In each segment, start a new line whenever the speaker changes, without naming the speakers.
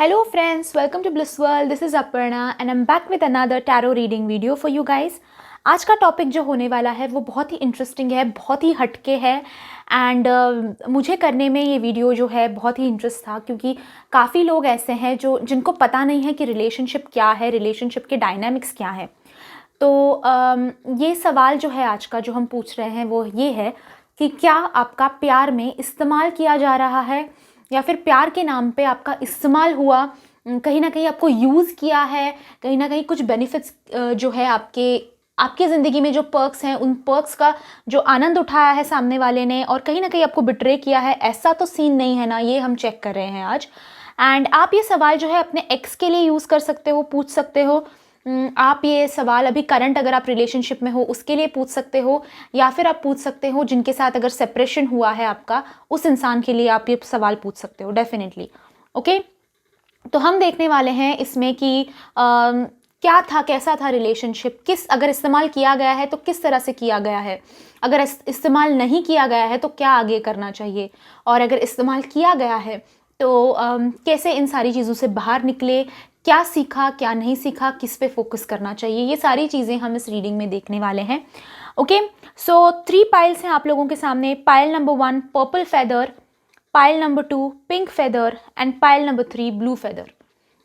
Hello friends, welcome to Bliss World. This is Aparna and I'm back with another tarot reading video for you guys. आज का topic जो होने वाला है वो बहुत ही इंटरेस्टिंग है, बहुत ही हटके है एंड मुझे करने में ये वीडियो जो है बहुत ही इंटरेस्ट था क्योंकि काफ़ी लोग ऐसे हैं जिनको पता नहीं है कि रिलेशनशिप क्या है, रिलेशनशिप के डायनामिक्स क्या है। तो ये सवाल जो है आज का जो हम पूछ रहे हैं वो ये है कि क्या आपका प्यार में इस्तेमाल किया जा रहा है या फिर प्यार के नाम पे आपका इस्तेमाल हुआ, कहीं ना कहीं आपको यूज़ किया है, कहीं ना कहीं कुछ बेनिफिट्स जो है आपके ज़िंदगी में जो पर्क्स हैं उन पर्क्स का जो आनंद उठाया है सामने वाले ने और कहीं ना कहीं आपको बिट्रे किया है। ऐसा तो सीन नहीं है ना, ये हम चेक कर रहे हैं आज। एंड आप ये सवाल जो है अपने एक्स के लिए यूज़ कर सकते हो, पूछ सकते हो। आप ये सवाल अभी करंट अगर आप रिलेशनशिप में हो उसके लिए पूछ सकते हो या फिर आप पूछ सकते हो जिनके साथ अगर सेपरेशन हुआ है आपका, उस इंसान के लिए आप ये सवाल पूछ सकते हो डेफिनेटली। ओके, तो हम देखने वाले हैं इसमें कि क्या था, कैसा था रिलेशनशिप, अगर इस्तेमाल किया गया है तो किस तरह से किया गया है, अगर इस्तेमाल नहीं किया गया है तो क्या आगे करना चाहिए, और अगर इस्तेमाल किया गया है तो कैसे इन सारी चीज़ों से बाहर निकले, क्या सीखा क्या नहीं सीखा, किस पे फोकस करना चाहिए, ये सारी चीज़ें हम इस रीडिंग में देखने वाले हैं। ओके, सो 3 पाइल्स हैं आप लोगों के सामने। Pile number 1 purple feather, pile number 2 pink feather and pile number 3 blue feather.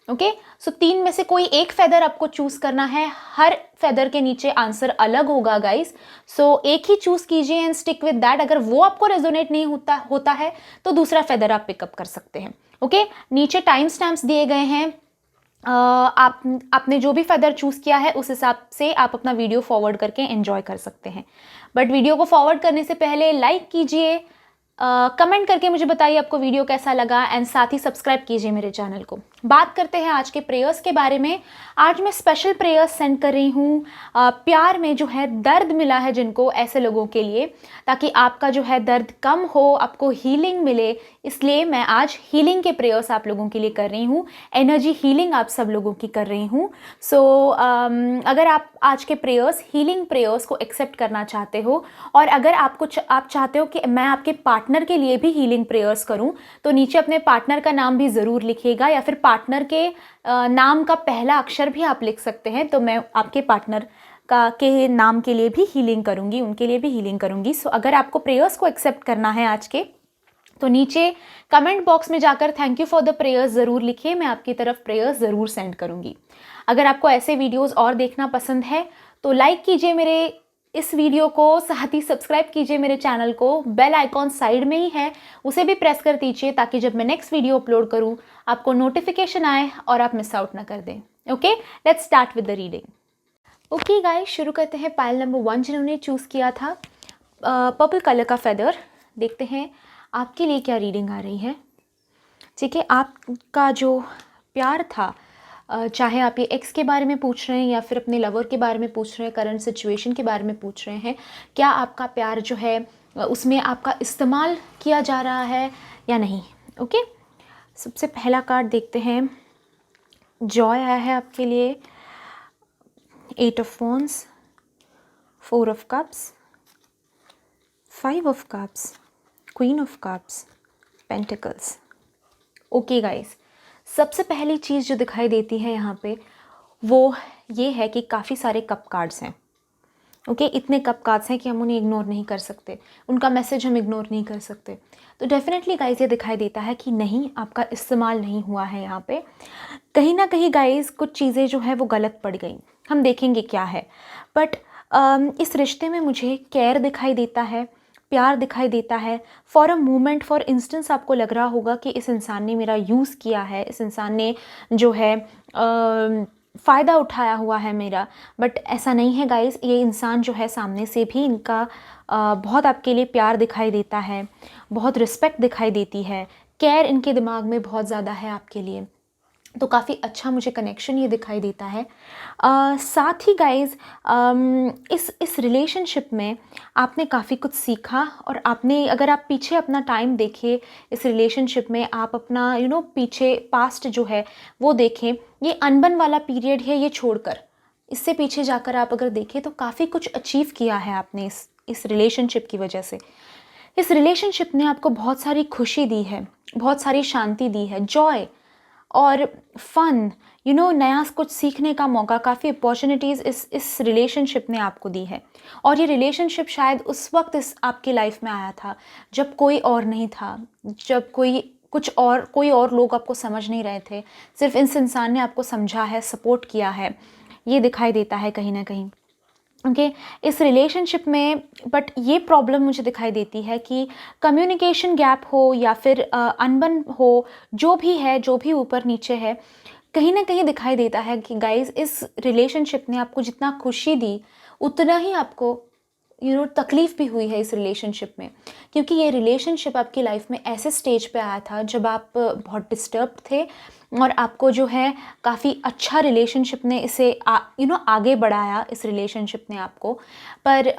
Okay, so 3 में से कोई एक फेदर आपको चूज करना है। हर फेदर के नीचे आंसर अलग होगा गाइस, सो एक ही चूज कीजिए एंड स्टिक विद दैट। अगर वो आपको रेजोनेट नहीं होता है तो दूसरा फेदर आप पिकअप कर सकते हैं। ओके, नीचे टाइम स्टैम्प्स दिए गए हैं। आपने जो भी फेदर चूज किया है उस हिसाब से आप अपना वीडियो फॉरवर्ड करके एंजॉय कर सकते हैं। बट वीडियो को फॉरवर्ड करने से पहले लाइक कीजिए, कमेंट करके मुझे बताइए आपको वीडियो कैसा लगा एंड साथ ही सब्सक्राइब कीजिए मेरे चैनल को। बात करते हैं आज के प्रेयर्स के बारे में। आज मैं स्पेशल प्रेयर्स सेंड कर रही हूँ प्यार में जो है दर्द मिला है जिनको, ऐसे लोगों के लिए, ताकि आपका जो है दर्द कम हो, आपको हीलिंग मिले। इसलिए मैं आज हीलिंग के प्रेयर्स आप लोगों के लिए कर रही हूँ, एनर्जी हीलिंग आप सब लोगों की कर रही हूँ। सो अगर आप आज के प्रेयर्स, हीलिंग प्रेयर्स को एक्सेप्ट करना चाहते हो और अगर आप चाहते हो कि मैं आपके पार्टनर के लिए भी हीलिंग प्रेयर्स करूं, तो नीचे अपने पार्टनर का नाम भी ज़रूर लिखिएगा या फिर पार्टनर के नाम का पहला अक्षर भी आप लिख सकते हैं। तो मैं आपके पार्टनर के नाम के लिए भी हीलिंग करूंगी, उनके लिए भी हीलिंग करूंगी। सो अगर आपको प्रेयर्स को एक्सेप्ट करना है आज के, तो नीचे कमेंट बॉक्स में जाकर thank you for the prayers ज़रूर लिखिए, मैं आपकी तरफ प्रेयर्स ज़रूर सेंड करूंगी। अगर आपको ऐसे वीडियोज़ और देखना पसंद है तो लाइक कीजिए मेरे इस वीडियो को, साथ ही सब्सक्राइब कीजिए मेरे चैनल को। बेल आइकॉन साइड में ही है, उसे भी प्रेस कर दीजिए ताकि जब मैं नेक्स्ट वीडियो अपलोड करूं आपको नोटिफिकेशन आए और आप मिस आउट ना कर दें। Okay, let's start with the reading. Okay guys, शुरू करते हैं। पाइल नंबर 1 जिन्होंने चूज़ किया था पर्पल कलर का फेदर, देखते हैं आपके लिए क्या रीडिंग आ रही है। ठीक है, आपका जो प्यार था, चाहे आप ये एक्स के बारे में पूछ रहे हैं या फिर अपने लवर के बारे में पूछ रहे हैं, करंट सिचुएशन के बारे में पूछ रहे हैं, क्या आपका प्यार जो है उसमें आपका इस्तेमाल किया जा रहा है या नहीं। ओके, सबसे पहला कार्ड देखते हैं। जॉय आया है आपके लिए, 8 of wands, 4 of cups, 5 of cups, queen of cups, pentacles. Okay guys, सबसे पहली चीज़ जो दिखाई देती है यहाँ पे वो ये है कि काफ़ी सारे कप कार्ड्स हैं। ओके, इतने कप कार्ड्स हैं कि हम उन्हें इग्नोर नहीं कर सकते, उनका मैसेज हम इग्नोर नहीं कर सकते। तो डेफिनेटली गाइस ये दिखाई देता है कि नहीं, आपका इस्तेमाल नहीं हुआ है यहाँ पे। कहीं ना कहीं गाइस कुछ चीज़ें जो है वो गलत पड़ गई, हम देखेंगे क्या है। बट इस रिश्ते में मुझे केयर दिखाई देता है, प्यार दिखाई देता है। For a moment, for instance आपको लग रहा होगा कि इस इंसान ने मेरा यूज़ किया है, इस इंसान ने जो है फ़ायदा उठाया हुआ है मेरा। बट ऐसा नहीं है गाइस, ये इंसान जो है सामने से भी इनका बहुत आपके लिए प्यार दिखाई देता है, बहुत रिस्पेक्ट दिखाई देती है, केयर इनके दिमाग में बहुत ज़्यादा है आपके लिए। तो काफ़ी अच्छा मुझे कनेक्शन ये दिखाई देता है। साथ ही गाइज़ इस रिलेशनशिप में आपने काफ़ी कुछ सीखा और आपने, अगर आप पीछे अपना टाइम देखें इस रिलेशनशिप में, आप अपना पीछे पास्ट जो है वो देखें, ये अनबन वाला पीरियड है, ये छोड़कर इससे पीछे जाकर आप अगर देखें तो काफ़ी कुछ अचीव किया है आपने इस रिलेशनशिप की वजह से। इस रिलेशनशिप ने आपको बहुत सारी खुशी दी है, बहुत सारी शांति दी है, जॉय, और फन, नया कुछ सीखने का मौका, काफ़ी अपॉर्चुनिटीज़ इस रिलेशनशिप ने आपको दी है। और ये रिलेशनशिप शायद उस वक्त आपकी लाइफ में आया था जब कोई और नहीं था, जब कोई और लोग आपको समझ नहीं रहे थे। सिर्फ इस इंसान ने आपको समझा है, सपोर्ट किया है, ये दिखाई देता है कहीं ना कहीं। ओके, इस रिलेशनशिप में बट ये प्रॉब्लम मुझे दिखाई देती है कि कम्युनिकेशन गैप हो या फिर अनबन हो, जो भी है, जो भी ऊपर नीचे है, कहीं ना कहीं दिखाई देता है कि गाइस इस रिलेशनशिप ने आपको जितना खुशी दी उतना ही आपको तकलीफ़ भी हुई है इस रिलेशनशिप में। क्योंकि ये रिलेशनशिप आपकी लाइफ में ऐसे स्टेज पे आया था जब आप बहुत डिस्टर्ब थे और आपको जो है काफ़ी अच्छा रिलेशनशिप ने इसे आगे बढ़ाया, इस रिलेशनशिप ने आपको। पर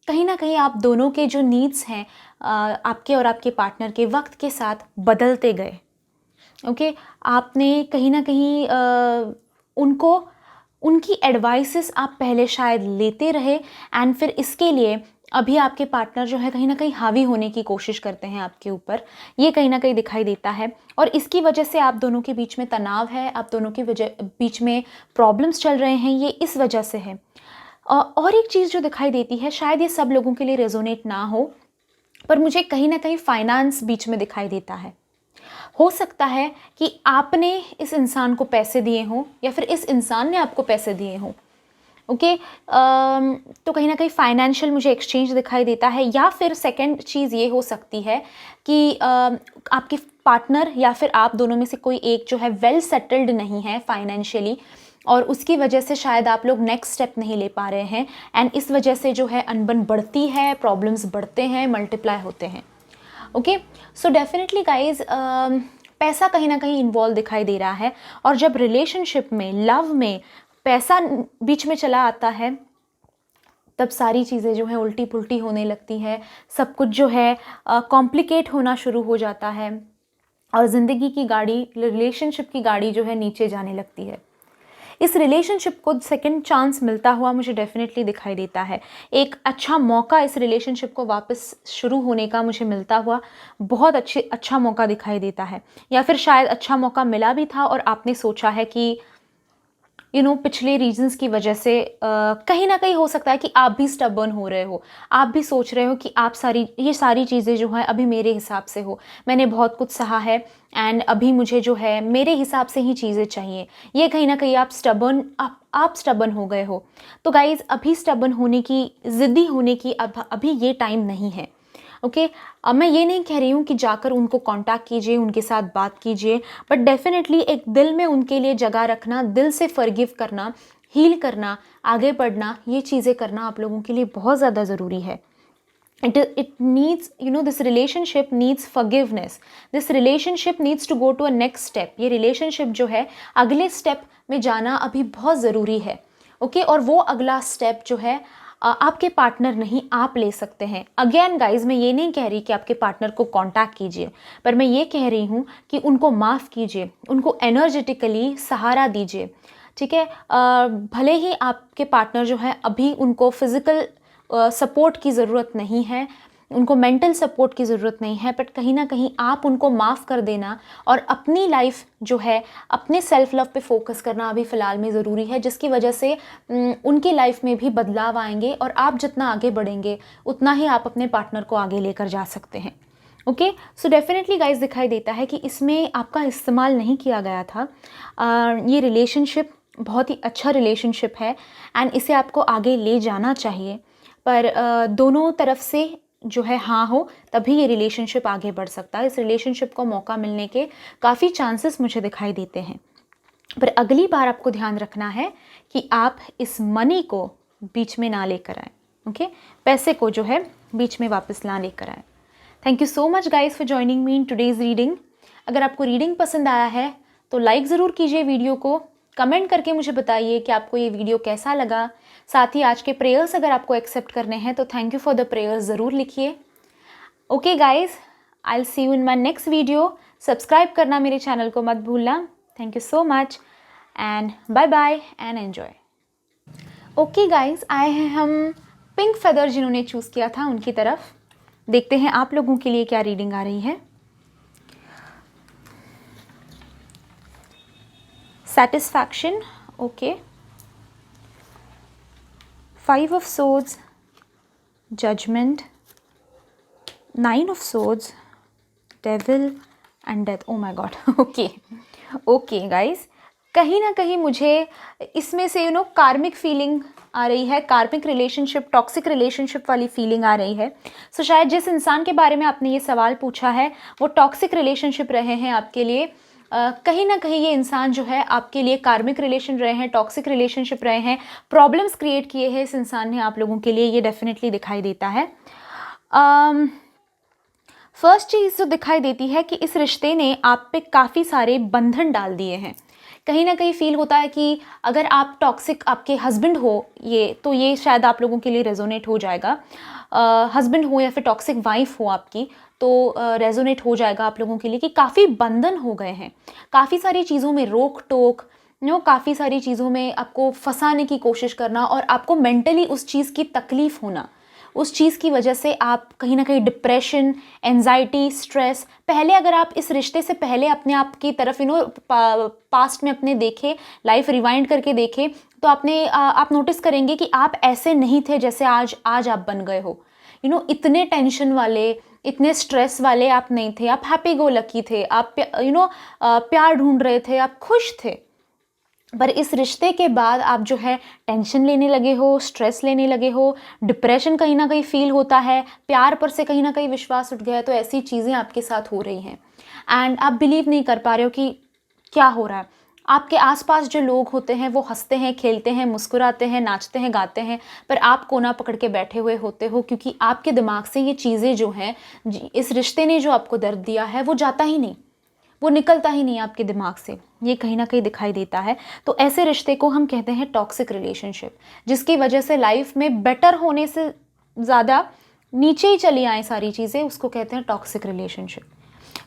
कहीं ना कहीं आप दोनों के जो नीड्स हैं आपके और आपके पार्टनर के वक्त के साथ बदलते गए। ओके, आपने कहीं ना कहीं उनकी एडवाइसेस आप पहले शायद लेते रहे एंड फिर इसके लिए अभी आपके पार्टनर जो है कहीं ना कहीं हावी होने की कोशिश करते हैं आपके ऊपर। ये कहीं ना कहीं दिखाई देता है और इसकी वजह से आप दोनों के बीच में तनाव है, आप दोनों के बीच में प्रॉब्लम्स चल रहे हैं, ये इस वजह से है। और एक चीज़ जो दिखाई देती है, शायद ये सब लोगों के लिए रेजोनेट ना हो, पर मुझे कहीं ना कहीं फाइनेंस बीच में दिखाई देता है। हो सकता है कि आपने इस इंसान को पैसे दिए हों या फिर इस इंसान ने आपको पैसे दिए हों। ओके, तो कहीं ना कहीं फाइनेंशियल मुझे एक्सचेंज दिखाई देता है। या फिर सेकंड चीज़ ये हो सकती है कि आपके पार्टनर या फिर आप दोनों में से कोई एक जो है वेल सेटल्ड नहीं है फाइनेंशियली, और उसकी वजह से शायद आप लोग नेक्स्ट स्टेप नहीं ले पा रहे हैं एंड इस वजह से जो है अनबन बढ़ती है, प्रॉब्लम्स बढ़ते हैं, मल्टीप्लाई होते हैं। ओके, सो डेफिनेटली गाइज पैसा कहीं ना कहीं इन्वॉल्व दिखाई दे रहा है। और जब रिलेशनशिप में, लव में पैसा बीच में चला आता है तब सारी चीज़ें जो है उल्टी पुल्टी होने लगती है, सब कुछ जो है कॉम्प्लिकेट होना शुरू हो जाता है और ज़िंदगी की गाड़ी, रिलेशनशिप की गाड़ी जो है नीचे जाने लगती है। इस रिलेशनशिप को सेकंड चांस मिलता हुआ मुझे डेफिनेटली दिखाई देता है। एक अच्छा मौका इस रिलेशनशिप को वापस शुरू होने का मुझे मिलता हुआ बहुत अच्छा मौका दिखाई देता है। या फिर शायद अच्छा मौका मिला भी था और आपने सोचा है कि पिछले रीजंस की वजह से कहीं ना कहीं हो सकता है कि आप भी स्टबर्न हो रहे हो, आप भी सोच रहे हो कि ये सारी चीज़ें जो हैं अभी मेरे हिसाब से हो, मैंने बहुत कुछ सहा है एंड अभी मुझे जो है मेरे हिसाब से ही चीज़ें चाहिए। ये कहीं ना कहीं आप स्टबर्न हो गए हो। तो गाइज, अभी स्टबर्न होने की, ज़िद्दी होने की अभी ये टाइम नहीं है। ओके, अब मैं ये नहीं कह रही हूँ कि जाकर उनको कांटेक्ट कीजिए, उनके साथ बात कीजिए, बट डेफिनेटली एक दिल में उनके लिए जगह रखना, दिल से फॉरगिव करना, हील करना, आगे बढ़ना, ये चीज़ें करना आप लोगों के लिए बहुत ज़्यादा ज़रूरी है। It needs, this relationship needs forgiveness. This relationship needs to go to a next step. ये relationship जो है अगले स्टेप में जाना अभी बहुत ज़रूरी है। ओके, और वो अगला स्टेप जो है आपके पार्टनर नहीं, आप ले सकते हैं। अगेन गाइज, मैं ये नहीं कह रही कि आपके पार्टनर को कांटेक्ट कीजिए, पर मैं ये कह रही हूँ कि उनको माफ़ कीजिए, उनको एनर्जेटिकली सहारा दीजिए। ठीक है, भले ही आपके पार्टनर जो है अभी उनको फिज़िकल सपोर्ट की ज़रूरत नहीं है, उनको मेंटल सपोर्ट की ज़रूरत नहीं है, बट कहीं ना कहीं आप उनको माफ़ कर देना और अपनी लाइफ जो है, अपने सेल्फ लव पे फोकस करना अभी फ़िलहाल में ज़रूरी है, जिसकी वजह से उनकी लाइफ में भी बदलाव आएंगे और आप जितना आगे बढ़ेंगे उतना ही आप अपने पार्टनर को आगे लेकर जा सकते हैं। ओके, सो डेफिनेटली गाइज, दिखाई देता है कि इसमें आपका इस्तेमाल नहीं किया गया था। ये रिलेशनशिप बहुत ही अच्छा रिलेशनशिप है एंड इसे आपको आगे ले जाना चाहिए, पर दोनों तरफ से जो है हाँ हो तभी ये रिलेशनशिप आगे बढ़ सकता है। इस रिलेशनशिप को मौका मिलने के काफ़ी चांसेस मुझे दिखाई देते हैं, पर अगली बार आपको ध्यान रखना है कि आप इस मनी को बीच में ना लेकर आए। ओके, पैसे को जो है बीच में वापस ना लेकर आए। Thank you so much guys for joining me in today's reading. अगर आपको रीडिंग पसंद आया है तो लाइक ज़रूर कीजिए वीडियो को, कमेंट करके मुझे बताइए कि आपको ये वीडियो कैसा लगा। साथ ही आज के प्रेयर्स अगर आपको एक्सेप्ट करने हैं तो thank you for the prayers ज़रूर लिखिए। Okay guys, I will see you in my next video. Subscribe करना मेरे चैनल को मत भूलना। Thank you so much and bye bye and enjoy. Okay guys, आए हैं हम पिंक फेदर जिन्होंने चूज़ किया था उनकी तरफ। देखते हैं आप लोगों के लिए क्या रीडिंग आ रही है। satisfaction, okay, 5 of swords, judgment, 9 of swords, devil and death. oh my god. okay guys, कहीं ना कहीं मुझे इसमें से कार्मिक फीलिंग आ रही है, कार्मिक रिलेशनशिप, टॉक्सिक रिलेशनशिप वाली फीलिंग आ रही है. सो शायद जिस इंसान के बारे में आपने ये सवाल पूछा है वो टॉक्सिक रिलेशनशिप रहे हैं आपके लिए. कहीं ना कहीं ये इंसान जो है आपके लिए कार्मिक रिलेशन रहे हैं, टॉक्सिक रिलेशनशिप रहे हैं, प्रॉब्लम्स क्रिएट किए हैं इस इंसान ने आप लोगों के लिए, ये डेफिनेटली दिखाई देता है. फर्स्ट चीज़ जो दिखाई देती है कि इस रिश्ते ने आप पे काफ़ी सारे बंधन डाल दिए हैं. कहीं ना कहीं फील होता है कि अगर आप टॉक्सिक आपके हस्बैंड हो ये, तो ये शायद आप लोगों के लिए रेजोनेट हो जाएगा. हस्बैंड हो या फिर टॉक्सिक वाइफ हो आपकी, तो रेजोनेट हो जाएगा आप लोगों के लिए कि काफ़ी बंधन हो गए हैं, काफ़ी सारी चीज़ों में रोक टोक, काफ़ी सारी चीज़ों में आपको फंसाने की कोशिश करना और आपको मेंटली उस चीज़ की तकलीफ़ होना, उस चीज़ की वजह से आप कहीं ना कहीं डिप्रेशन, एंजाइटी, स्ट्रेस. पहले अगर आप इस रिश्ते से पहले अपने आप की तरफ पास्ट में अपने देखें, लाइफ रिवाइंड करके देखें, तो आप नोटिस करेंगे कि आप ऐसे नहीं थे जैसे आज आप बन गए हो. इतने टेंशन वाले, इतने स्ट्रेस वाले आप नहीं थे. आप हैप्पी गो लकी थे, आप प्यार ढूंढ रहे थे, आप खुश थे. पर इस रिश्ते के बाद आप जो है टेंशन लेने लगे हो, स्ट्रेस लेने लगे हो, डिप्रेशन कहीं ना कहीं फील होता है, प्यार पर से कहीं ना कहीं विश्वास उठ गया है. तो ऐसी चीज़ें आपके साथ हो रही हैं एंड आप बिलीव नहीं कर पा रहे हो कि क्या हो रहा है. आपके आसपास जो लोग होते हैं वो हंसते हैं, खेलते हैं, मुस्कुराते हैं, नाचते हैं, गाते हैं, पर आप कोना पकड़ के बैठे हुए होते हो क्योंकि आपके दिमाग से ये चीज़ें जो हैं, इस रिश्ते ने जो आपको दर्द दिया है वो जाता ही नहीं, वो निकलता ही नहीं आपके दिमाग से. ये कहीं ना कहीं दिखाई देता है. तो ऐसे रिश्ते को हम कहते हैं टॉक्सिक रिलेशनशिप, जिसकी वजह से लाइफ में बेटर होने से ज़्यादा नीचे ही चली आए सारी चीज़ें, उसको कहते हैं टॉक्सिक रिलेशनशिप.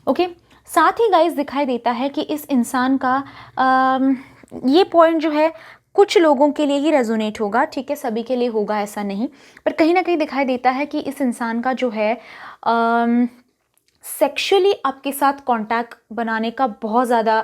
ओके. साथ ही गाइस दिखाई देता है कि इस इंसान का ये पॉइंट जो है कुछ लोगों के लिए ही रेजोनेट होगा, ठीक है, सभी के लिए होगा ऐसा नहीं, पर कहीं ना कहीं दिखाई देता है कि इस इंसान का जो है सेक्सुअली आपके साथ कांटेक्ट बनाने का बहुत ज़्यादा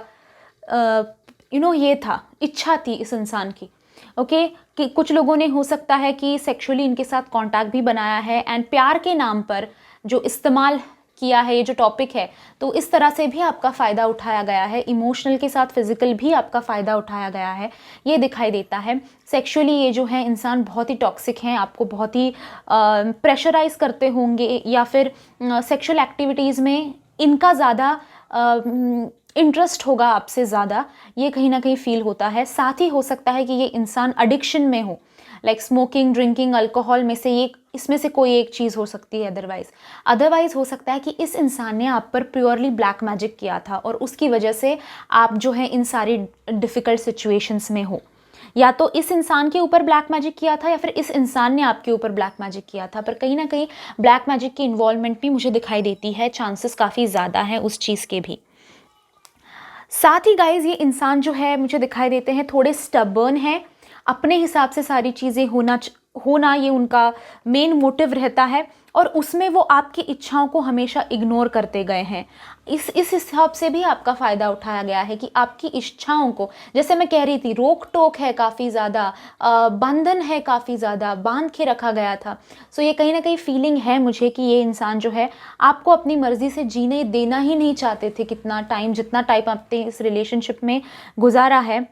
ये था, इच्छा थी इस इंसान की. ओके. कि कुछ लोगों ने हो सकता है कि सेक्सुअली इनके साथ कांटेक्ट भी बनाया है एंड प्यार के नाम पर जो इस्तेमाल किया है ये जो टॉपिक है, तो इस तरह से भी आपका फ़ायदा उठाया गया है. इमोशनल के साथ फिजिकल भी आपका फ़ायदा उठाया गया है, ये दिखाई देता है. सेक्सुअली ये जो है इंसान बहुत ही टॉक्सिक हैं, आपको बहुत ही प्रेशराइज करते होंगे या फिर सेक्सुअल एक्टिविटीज़ में इनका ज़्यादा इंटरेस्ट होगा आपसे ज़्यादा, ये कहीं ना कहीं फील होता है. साथ ही हो सकता है कि ये इंसान एडिक्शन में हो, लाइक स्मोकिंग, ड्रिंकिंग, अल्कोहल में से इसमें से कोई एक चीज़ हो सकती है. अदरवाइज हो सकता है कि इस इंसान ने आप पर प्योरली ब्लैक मैजिक किया था और उसकी वजह से आप जो है इन सारी डिफ़िकल्ट सिचुएशंस में हो. या तो इस इंसान के ऊपर ब्लैक मैजिक किया था या फिर इस इंसान ने आपके ऊपर ब्लैक मैजिक किया था, पर कहीं ना कहीं ब्लैक मैजिक की इन्वॉल्वमेंट भी मुझे दिखाई देती है. चांसेस काफ़ी ज़्यादा हैं उस चीज़ के भी. साथ ही गाइज ये इंसान जो है मुझे दिखाई देते हैं थोड़े स्टबर्न है, अपने हिसाब से सारी चीज़ें होना ये उनका मेन मोटिव रहता है और उसमें वो आपकी इच्छाओं को हमेशा इग्नोर करते गए हैं. इस हिसाब से भी आपका फ़ायदा उठाया गया है कि आपकी इच्छाओं को, जैसे मैं कह रही थी, रोक टोक है काफ़ी ज़्यादा, बंधन है काफ़ी ज़्यादा, बांध के रखा गया था. सो ये कहीं ना कहीं फीलिंग है मुझे कि ये इंसान जो है आपको अपनी मर्ज़ी से जीने देना ही नहीं चाहते थे कितना टाइम, जितना टाइम आपने इस रिलेशनशिप में गुजारा है.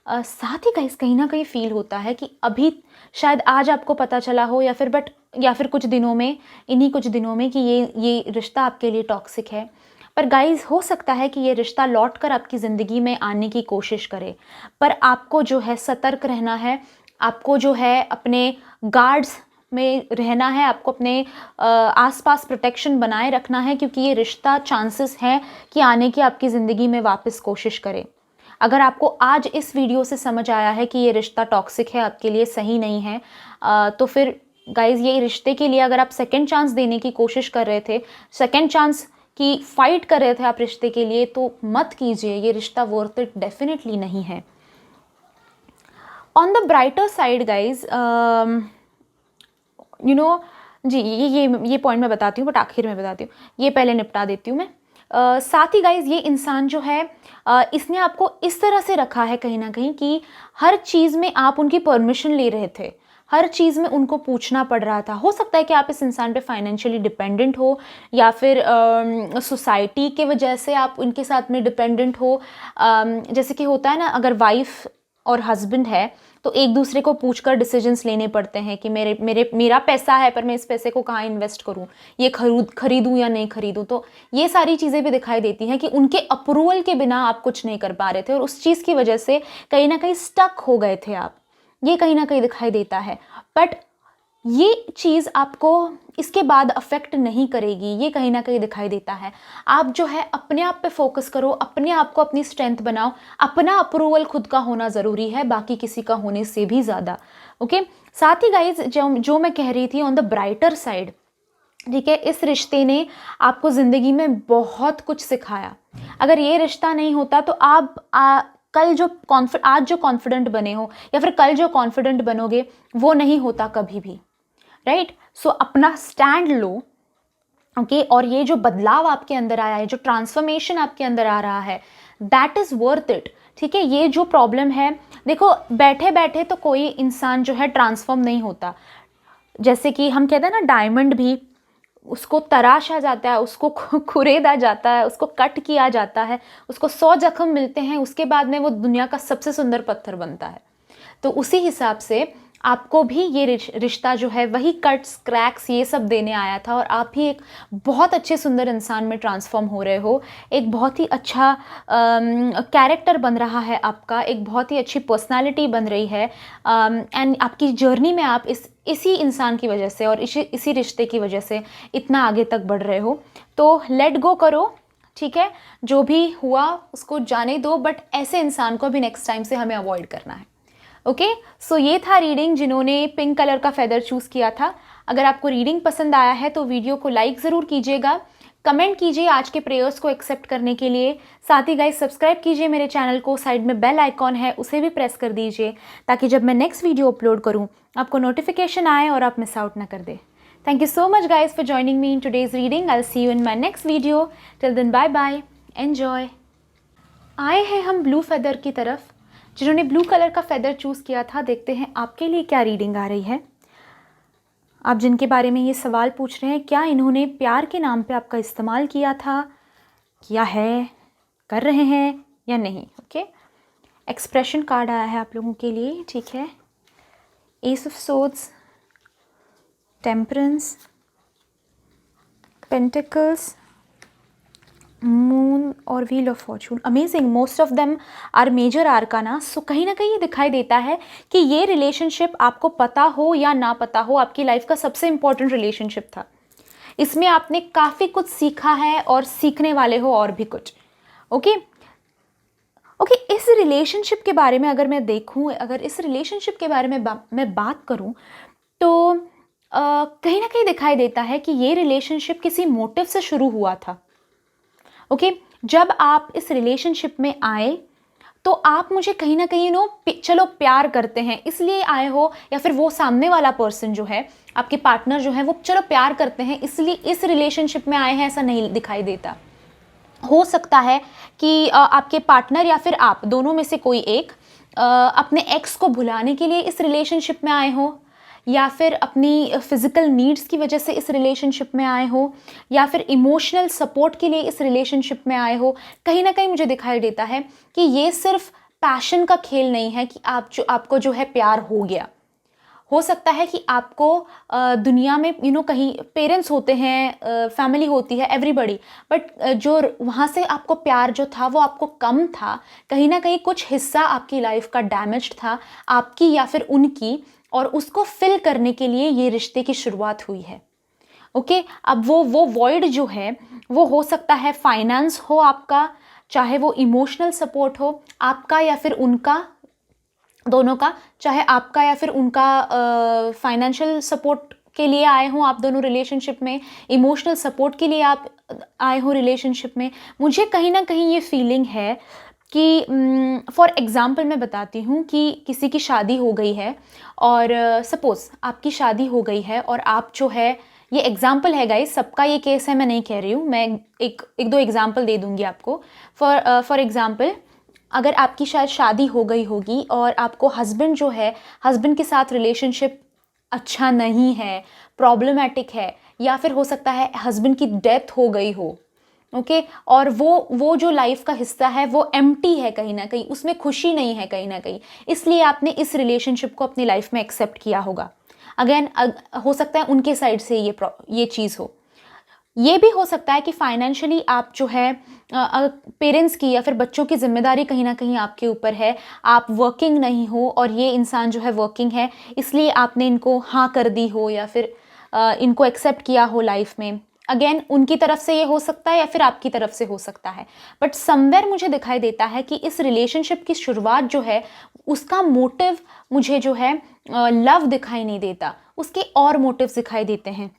साथ ही कहीं ना कहीं फील होता है कि अभी शायद आज आपको पता चला हो या फिर कुछ दिनों में, इन्हीं कुछ दिनों में, कि ये रिश्ता आपके लिए टॉक्सिक है. पर गाइज हो सकता है कि ये रिश्ता लौट कर आपकी ज़िंदगी में आने की कोशिश करे, पर आपको जो है सतर्क रहना है, आपको जो है अपने गार्ड्स में रहना है, आपको अपने आसपास प्रोटेक्शन बनाए रखना है, क्योंकि ये रिश्ता चांसेस हैं कि आने की आपकी ज़िंदगी में वापस कोशिश करे. अगर आपको आज इस वीडियो से समझ आया है कि ये रिश्ता टॉक्सिक है, आपके लिए सही नहीं है, तो फिर गाइज ये रिश्ते के लिए अगर आप सेकंड चांस देने की कोशिश कर रहे थे, सेकंड चांस की फाइट कर रहे थे आप रिश्ते के लिए, तो मत कीजिए. ये रिश्ता वर्थ इट डेफिनेटली नहीं है. On the brighter side guys जी ये पॉइंट मैं बताती हूँ, बट आखिर में बताती हूँ, ये पहले निपटा देती हूँ मैं. साथ ही गाइज ये इंसान जो है इसने आपको इस तरह से रखा है कहीं ना कहीं कि हर चीज़ में आप उनकी परमिशन ले रहे थे, हर चीज़ में उनको पूछना पड़ रहा था। हो सकता है कि आप इस इंसान पे फाइनेंशियली डिपेंडेंट हो, या फिर सोसाइटी के वजह से आप उनके साथ में डिपेंडेंट हो। जैसे कि होता है ना, अगर वाइफ और हस्बैंड है तो एक दूसरे को पूछकर डिसीजंस लेने पड़ते हैं कि मेरा पैसा है पर मैं इस पैसे को कहाँ इन्वेस्ट करूँ, ये खरीदूँ या नहीं खरीदूँ। तो ये सारी चीज़ें भी दिखाई देती हैं कि उनके अप्रूवल के बिना आप कुछ नहीं कर पा रहे थे और उस चीज़ की वजह से कहीं ना कहीं स्टक हो गए थे आप। ये कहीं ना कहीं दिखाई देता है, बट ये चीज़ आपको इसके बाद अफेक्ट नहीं करेगी, ये कहीं ना कहीं दिखाई देता है। आप जो है अपने आप पे फोकस करो, अपने आप को अपनी स्ट्रेंथ बनाओ। अपना अप्रूवल खुद का होना ज़रूरी है, बाकी किसी का होने से भी ज़्यादा। ओके, साथ ही गाइज जो मैं कह रही थी ऑन द ब्राइटर साइड, ठीक है, इस रिश्ते ने आपको ज़िंदगी में बहुत कुछ सिखाया। अगर ये रिश्ता नहीं होता तो आप आज जो कॉन्फिडेंट बने हो या फिर कल जो कॉन्फिडेंट बनोगे वो नहीं होता कभी भी, राइट। सो अपना स्टैंड लो, ओके। और ये जो बदलाव आपके अंदर आया है, जो ट्रांसफॉर्मेशन आपके अंदर आ रहा है, दैट इज़ वर्थ इट, ठीक है। ये जो प्रॉब्लम है, देखो बैठे बैठे तो कोई इंसान जो है ट्रांसफॉर्म नहीं होता। जैसे कि हम कहते हैं ना, डायमंड भी उसको तराशा जाता है, उसको खुरेदा जाता है, उसको कट किया जाता है, उसको 100 जख्म मिलते हैं, उसके बाद में वो दुनिया का सबसे सुंदर पत्थर बनता है। तो उसी हिसाब से आपको भी ये रिश्ता जो है वही कट्स क्रैक्स ये सब देने आया था, और आप भी एक बहुत अच्छे सुंदर इंसान में ट्रांसफॉर्म हो रहे हो। एक बहुत ही अच्छा कैरेक्टर बन रहा है आपका, एक बहुत ही अच्छी पर्सनालिटी बन रही है, एंड आपकी जर्नी में आप इसी इंसान की वजह से और इसी रिश्ते की वजह से इतना आगे तक बढ़ रहे हो। तो लेट गो करो, ठीक है। जो भी हुआ उसको जाने दो, बट ऐसे इंसान को भी नेक्स्ट टाइम से हमें अवॉइड करना है। ओके, सो ये था रीडिंग जिन्होंने पिंक कलर का फेदर चूज़ किया था। अगर आपको रीडिंग पसंद आया है तो वीडियो को लाइक ज़रूर कीजिएगा, कमेंट कीजिए आज के प्रेयर्स को एक्सेप्ट करने के लिए। साथ ही गाइस सब्सक्राइब कीजिए मेरे चैनल को, साइड में बेल आइकॉन है उसे भी प्रेस कर दीजिए ताकि जब मैं नेक्स्ट वीडियो अपलोड करूँ आपको नोटिफिकेशन आए और आप मिस आउट ना कर दे। Thank you so much guys for joining me in today's reading. I'll see you in my next video. Till then bye bye. Enjoy. आए हैं हम ब्लू फेदर की तरफ। जिन्होंने ब्लू कलर का फेदर चूज़ किया था, देखते हैं आपके लिए क्या रीडिंग आ रही है। आप जिनके बारे में ये सवाल पूछ रहे हैं, क्या इन्होंने प्यार के नाम पे आपका इस्तेमाल किया था, किया है, कर रहे हैं या नहीं। ओके, एक्सप्रेशन कार्ड आया है आप लोगों के लिए, ठीक है। Ace of swords, temperance, pentacles, moon और wheel of fortune. Amazing, most of them are major arcana. So कहीं ना कहीं ये दिखाई देता है कि ये रिलेशनशिप, आपको पता हो या ना पता हो, आपकी लाइफ का सबसे इंपॉर्टेंट रिलेशनशिप था। इसमें आपने काफ़ी कुछ सीखा है और सीखने वाले हो और भी कुछ। ओके, इस रिलेशनशिप के बारे में अगर मैं देखूं, अगर इस रिलेशनशिप के बारे में मैं बात करूं तो कहीं ना कहीं दिखाई देता है कि ये रिलेशनशिप किसी मोटिव से शुरू हुआ था। ओके, जब आप इस रिलेशनशिप में आए तो आप मुझे कहीं ना कहीं चलो प्यार करते हैं इसलिए आए हो, या फिर वो सामने वाला पर्सन जो है, आपके पार्टनर जो है, वो चलो प्यार करते हैं इसलिए इस रिलेशनशिप में आए हैं, ऐसा नहीं दिखाई देता। हो सकता है कि आपके पार्टनर या फिर आप दोनों में से कोई एक अपने एक्स को भुलाने के लिए इस रिलेशनशिप में आए हो, या फिर अपनी फिज़िकल नीड्स की वजह से इस रिलेशनशिप में आए हो, या फिर इमोशनल सपोर्ट के लिए इस रिलेशनशिप में आए हो। कहीं ना कहीं मुझे दिखाई देता है कि ये सिर्फ पैशन का खेल नहीं है कि आपको जो है प्यार हो गया। हो सकता है कि आपको दुनिया में कहीं पेरेंट्स होते हैं, फैमिली होती है, एवरीबडी, बट जो वहाँ से आपको प्यार जो था वो आपको कम था। कहीं ना कहीं कुछ हिस्सा आपकी लाइफ का डैमेज था, आपकी या फिर उनकी, और उसको फिल करने के लिए ये रिश्ते की शुरुआत हुई है। ओके, अब वो वॉइड जो है वो हो सकता है फाइनेंस हो आपका, चाहे वो इमोशनल सपोर्ट हो आपका या फिर उनका, दोनों का, चाहे आपका या फिर उनका फाइनेंशियल सपोर्ट के लिए आए हों आप दोनों रिलेशनशिप में, इमोशनल सपोर्ट के लिए आप आए हो रिलेशनशिप में। मुझे कहीं ना कहीं ये फीलिंग है कि फॉर एग्ज़ाम्पल मैं बताती हूँ कि किसी की शादी हो गई है, और सपोज़ आपकी शादी हो गई है और आप जो है ये एग्जाम्पल है गाइस, सबका ये केस है मैं नहीं कह रही हूँ, मैं एक दो एग्जाम्पल दे दूंगी आपको। फॉर एग्जाम्पल, अगर आपकी शायद शादी हो गई होगी और आपको हस्बैंड जो है, हस्बैंड के साथ रिलेशनशिप अच्छा नहीं है, प्रॉब्लमेटिक है, या फिर हो सकता है हस्बैंड की डेथ हो गई हो, ओके और वो जो लाइफ का हिस्सा है वो एम्प्टी है कहीं ना कहीं, उसमें खुशी नहीं है कहीं ना कहीं, इसलिए आपने इस रिलेशनशिप को अपनी लाइफ में एक्सेप्ट किया होगा। अगेन हो सकता है उनके साइड से ये चीज़ हो। ये भी हो सकता है कि फाइनेंशियली आप जो है पेरेंट्स की या फिर बच्चों की जिम्मेदारी कहीं ना कहीं आपके ऊपर है, आप वर्किंग नहीं हो और ये इंसान जो है वर्किंग है, इसलिए आपने इनको हाँ कर दी हो या फिर इनको एक्सेप्ट किया हो लाइफ में। अगेन उनकी तरफ से ये हो सकता है या फिर आपकी तरफ से हो सकता है, बट समवेयर मुझे दिखाई देता है कि इस रिलेशनशिप की शुरुआत जो है उसका मोटिव मुझे जो है लव दिखाई नहीं देता, उसके और मोटिव्स दिखाई देते हैं।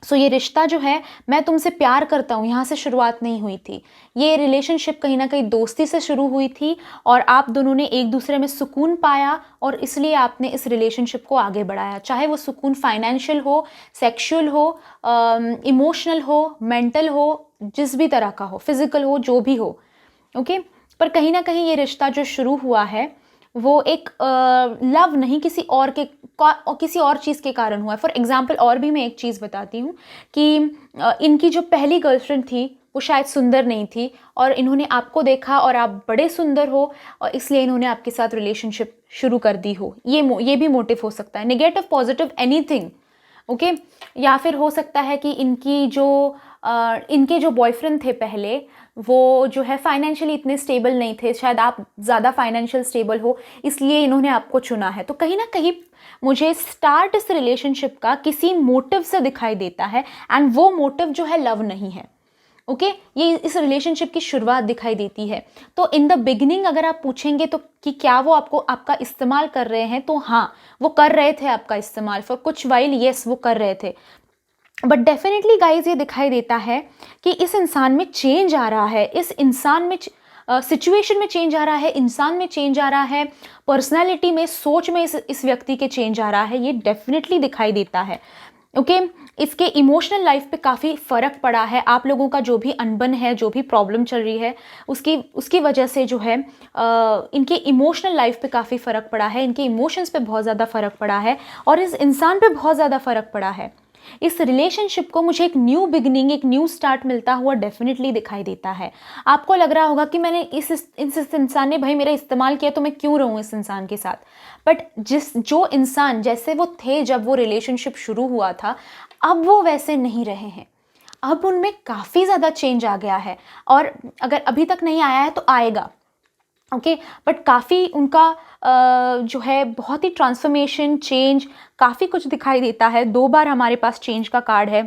सो ये रिश्ता जो है, मैं तुमसे प्यार करता हूँ, यहाँ से शुरुआत नहीं हुई थी। ये रिलेशनशिप कहीं ना कहीं दोस्ती से शुरू हुई थी और आप दोनों ने एक दूसरे में सुकून पाया और इसलिए आपने इस रिलेशनशिप को आगे बढ़ाया, चाहे वो सुकून फाइनेंशियल हो, सेक्सुअल हो, इमोशनल हो, मेंटल हो, जिस भी तरह का हो, फिजिकल हो, जो भी हो, ओके। पर कहीं ना कहीं ये रिश्ता जो शुरू हुआ है वो एक लव नहीं, किसी और चीज़ के कारण हुआ है। फॉर एग्जाम्पल और भी मैं एक चीज़ बताती हूँ कि इनकी जो पहली गर्लफ्रेंड थी वो शायद सुंदर नहीं थी और इन्होंने आपको देखा और आप बड़े सुंदर हो और इसलिए इन्होंने आपके साथ रिलेशनशिप शुरू कर दी हो। ये भी मोटिव हो सकता है, नेगेटिव पॉजिटिव एनीथिंग, ओके। या फिर हो सकता है कि इनके जो बॉयफ्रेंड थे पहले, वो जो है फाइनेंशियली इतने स्टेबल नहीं थे, शायद आप ज़्यादा फाइनेंशियल स्टेबल हो इसलिए इन्होंने आपको चुना है। तो कहीं ना कहीं मुझे स्टार्ट इस रिलेशनशिप का किसी मोटिव से दिखाई देता है एंड वो मोटिव जो है लव नहीं है, ओके। ये इस रिलेशनशिप की शुरुआत दिखाई देती है। तो इन द बिगिनिंग अगर आप पूछेंगे तो कि क्या वो आपका इस्तेमाल कर रहे हैं, तो हाँ वो कर रहे थे आपका इस्तेमाल फॉर कुछ वाइल, यस वो कर रहे थे। बट डेफिनेटली गाइज ये दिखाई देता है कि इस इंसान में चेंज आ रहा है, इस इंसान में सिचुएशन में चेंज आ रहा है, इंसान में चेंज आ रहा है, पर्सनैलिटी में, सोच में इस व्यक्ति के चेंज आ रहा है, ये डेफिनेटली दिखाई देता है, ओके। इसके इमोशनल लाइफ पे काफ़ी फ़र्क पड़ा है। आप लोगों का जो भी अनबन है, जो भी प्रॉब्लम चल रही है, उसकी वजह से जो है इनके इमोशनल लाइफ पे काफ़ी फ़र्क पड़ा है, इनके इमोशंस पे बहुत ज़्यादा फ़र्क पड़ा है और इस इंसान पे बहुत ज़्यादा फ़र्क पड़ा है। इस रिलेशनशिप को मुझे एक न्यू बिगिनिंग, एक न्यू स्टार्ट मिलता हुआ डेफिनेटली दिखाई देता है। आपको लग रहा होगा कि मैंने इस इंसान ने भाई मेरा इस्तेमाल किया तो मैं क्यों रहूं इस इंसान के साथ, बट जो इंसान जैसे वो थे जब वो रिलेशनशिप शुरू हुआ था, अब वो वैसे नहीं रहे हैं, अब उनमें काफ़ी ज़्यादा चेंज आ गया है और अगर अभी तक नहीं आया है तो आएगा, ओके। बट काफ़ी उनका जो है बहुत ही ट्रांसफॉर्मेशन, चेंज, काफ़ी कुछ दिखाई देता है। 2 बार हमारे पास चेंज का कार्ड है,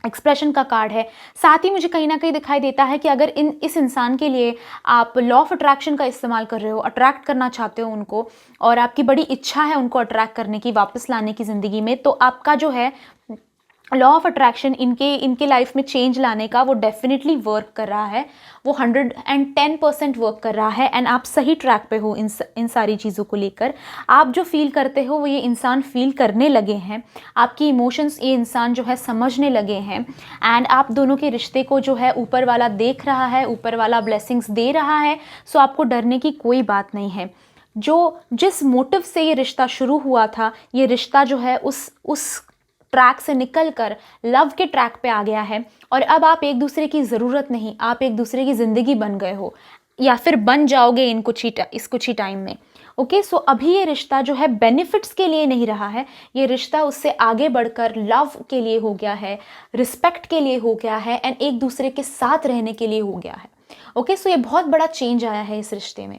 एक्सप्रेशन का कार्ड है। साथ ही मुझे कहीं ना कहीं दिखाई देता है कि अगर इस इंसान के लिए आप लॉ ऑफ अट्रैक्शन का इस्तेमाल कर रहे हो, अट्रैक्ट करना चाहते हो उनको और आपकी बड़ी इच्छा है उनको अट्रैक्ट करने की, वापस लाने की ज़िंदगी में, तो आपका जो है लॉ ऑफ अट्रैक्शन इनके लाइफ में चेंज लाने का वो डेफिनेटली वर्क कर रहा है, वो 110% वर्क कर रहा है एंड आप सही ट्रैक पे हो इन सारी चीज़ों को लेकर। आप जो फील करते हो वो ये इंसान फील करने लगे हैं, आपकी इमोशंस ये इंसान जो है समझने लगे हैं एंड आप दोनों के रिश्ते को जो है ऊपर वाला देख रहा है, ऊपर वाला ब्लेसिंग्स दे रहा है। सो आपको डरने की कोई बात नहीं है। जिस मोटिव से ये रिश्ता शुरू हुआ था, ये रिश्ता जो है उस ट्रैक से निकलकर लव के ट्रैक पे आ गया है और अब आप एक दूसरे की ज़रूरत नहीं, आप एक दूसरे की ज़िंदगी बन गए हो या फिर बन जाओगे इस कुछ ही टाइम में, ओके। सो अभी ये रिश्ता जो है बेनिफिट्स के लिए नहीं रहा है, ये रिश्ता उससे आगे बढ़कर लव के लिए हो गया है, रिस्पेक्ट के लिए हो गया है एंड एक दूसरे के साथ रहने के लिए हो गया है, ओके। सो ये बहुत बड़ा चेंज आया है इस रिश्ते में,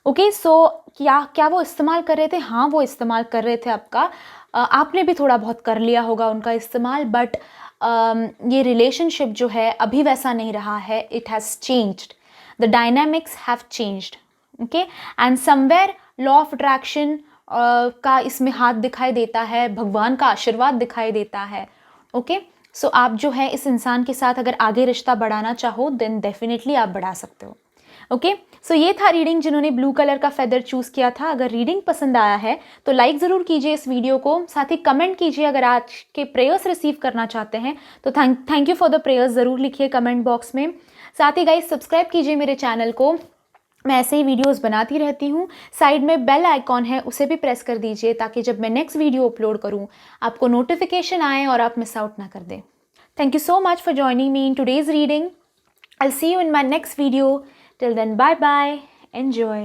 ओके। सो क्या वो इस्तेमाल कर रहे थे? हाँ वो इस्तेमाल कर रहे थे आपका, आपने भी थोड़ा बहुत कर लिया होगा उनका इस्तेमाल, बट ये रिलेशनशिप जो है अभी वैसा नहीं रहा है, it has changed, the dynamics have changed, okay. And somewhere law of attraction का इसमें हाथ दिखाई देता है, भगवान का आशीर्वाद दिखाई देता है, ओके। सो आप जो है इस इंसान के साथ अगर आगे रिश्ता बढ़ाना चाहो देन डेफिनेटली आप बढ़ा सकते हो, ओके, सो ये था रीडिंग जिन्होंने ब्लू कलर का फेदर चूज़ किया था। अगर रीडिंग पसंद आया है तो लाइक ज़रूर कीजिए इस वीडियो को, साथ ही कमेंट कीजिए। अगर आज के प्रेयर्स रिसीव करना चाहते हैं तो thank you for the prayers ज़रूर लिखिए कमेंट बॉक्स में। साथ ही गाइस सब्सक्राइब कीजिए मेरे चैनल को, मैं ऐसे ही वीडियोस बनाती रहती हूँ। साइड में बेल आइकॉन है, उसे भी प्रेस कर दीजिए ताकि जब मैं नेक्स्ट वीडियो अपलोड करूँ आपको नोटिफिकेशन आए और आप मिस आउट ना कर दें। Thank you so much for joining me in today's reading. I'll see you in my next video. Till then, bye bye. Enjoy.